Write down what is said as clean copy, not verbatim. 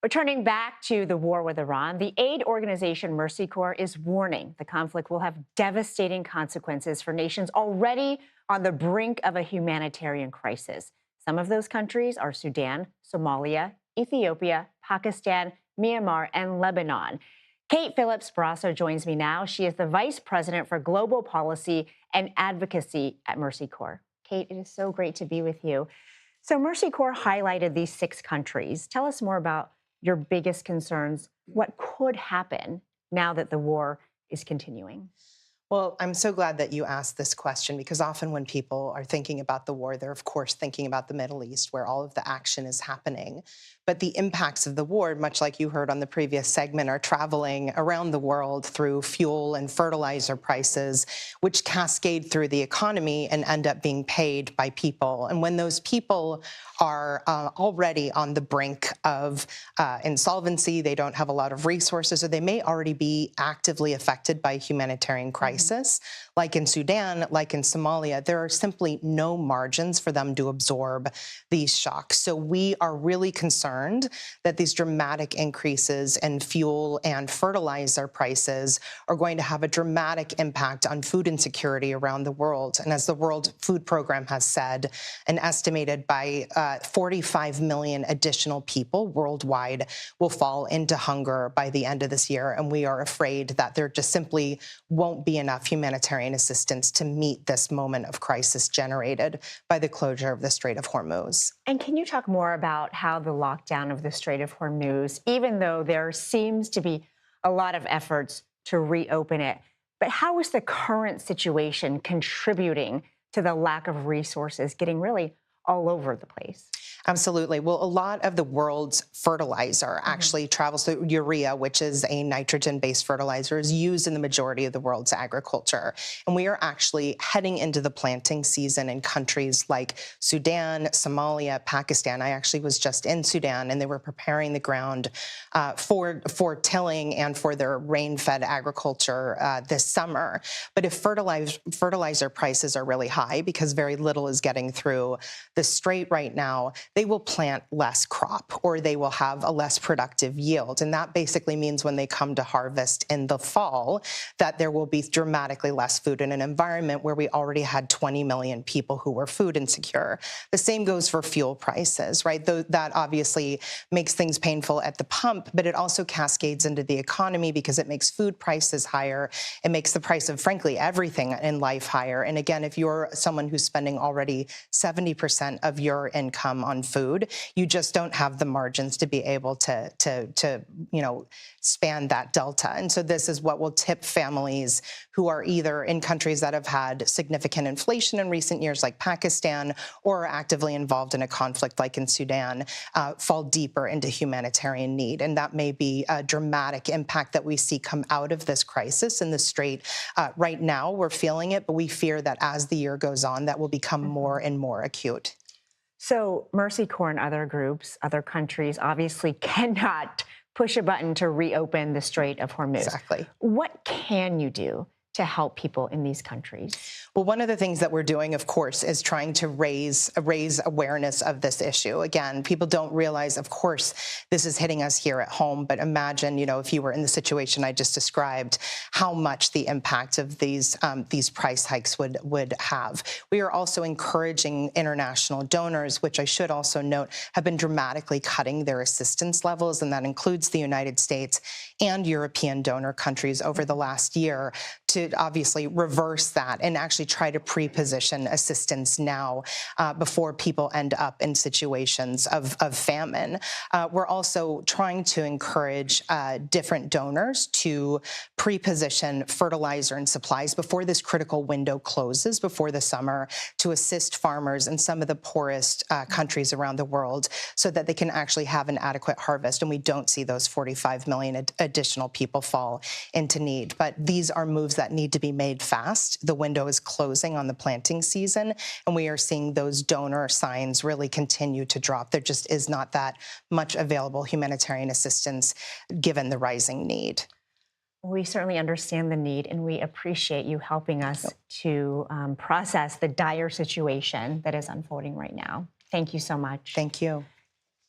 Returning back to the war with Iran, the aid organization Mercy Corps is warning the conflict will have devastating consequences for nations already on the brink of a humanitarian crisis. Some of those countries are Sudan, Somalia, Ethiopia, Pakistan, Myanmar, and Lebanon. Kate Phillips-Barrasso joins me now. She is the Vice President for Global Policy and Advocacy at Mercy Corps. Kate, it is so great to be with you. So Mercy Corps highlighted these 6 countries. Tell us more about your biggest concerns. What could happen now that the war is continuing? Well, I'm so glad that you asked this question because often when people are thinking about the war, they're of course thinking about the Middle East where all of the action is happening. But the impacts of the war, much like you heard on the previous segment, are traveling around the world through fuel and fertilizer prices, which cascade through the economy and end up being paid by people. And when those people are already on the brink of insolvency, they don't have a lot of resources, or they may already be actively affected by humanitarian crisis, like in Sudan, like in Somalia, there are simply no margins for them to absorb these shocks. So we are really concerned that these dramatic increases in fuel and fertilizer prices are going to have a dramatic impact on food insecurity around the world. And as the World Food Program has said, an estimated by 45 million additional people worldwide will fall into hunger by the end of this year. And we are afraid that there just simply won't be enough humanitarian assistance to meet this moment of crisis generated by the closure of the Strait of Hormuz. And can you talk more about how the lockdown of the Strait of Hormuz, even though there seems to be a lot of efforts to reopen it, but how is the current situation contributing to the lack of resources getting really all over the place? Absolutely. Well, a lot of the world's fertilizer actually travels through urea, which is a nitrogen-based fertilizer, is used in the majority of the world's agriculture. And we are actually heading into the planting season in countries like Sudan, Somalia, Pakistan. I actually was just in Sudan, and they were preparing the ground for tilling and for their rain-fed agriculture this summer. But if fertilizer prices are really high because very little is getting through the strait right now, they will plant less crop or they will have a less productive yield. And that basically means when they come to harvest in the fall, that there will be dramatically less food in an environment where we already had 20 million people who were food insecure. The same goes for fuel prices, right? That obviously makes things painful at the pump, but it also cascades into the economy because it makes food prices higher. It makes the price of, frankly, everything in life higher. And again, if you're someone who's spending already 70% of your income on food, you just don't have the margins to be able to span that delta. And so this is what will tip families who are either in countries that have had significant inflation in recent years, like Pakistan, or are actively involved in a conflict like in Sudan, fall deeper into humanitarian need. And that may be a dramatic impact that we see come out of this crisis in the Strait. Right now, we're feeling it, but we fear that as the year goes on, that will become more and more acute. So Mercy Corps and other groups, other countries obviously cannot push a button to reopen the Strait of Hormuz. Exactly. What can you do to help people in these countries? Well, one of the things that we're doing, of course, is trying to raise awareness of this issue. Again, people don't realize, of course, this is hitting us here at home, but imagine, if you were in the situation I just described, how much the impact of these price hikes would have. We are also encouraging international donors, which I should also note have been dramatically cutting their assistance levels, and that includes the United States and European donor countries over the last year, to obviously reverse that and actually try to pre-position assistance now before people end up in situations of famine. We're also trying to encourage different donors to pre-position fertilizer and supplies before this critical window closes, before the summer, to assist farmers in some of the poorest countries around the world so that they can actually have an adequate harvest and we don't see those 45 million additional people fall into need. But these are moves that need to be made fast. The window is closing on the planting season, and we are seeing those donor signs really continue to drop. There just is not that much available humanitarian assistance given the rising need. We certainly understand the need, and we appreciate you helping us to process the dire situation that is unfolding right now. Thank you so much. Thank you.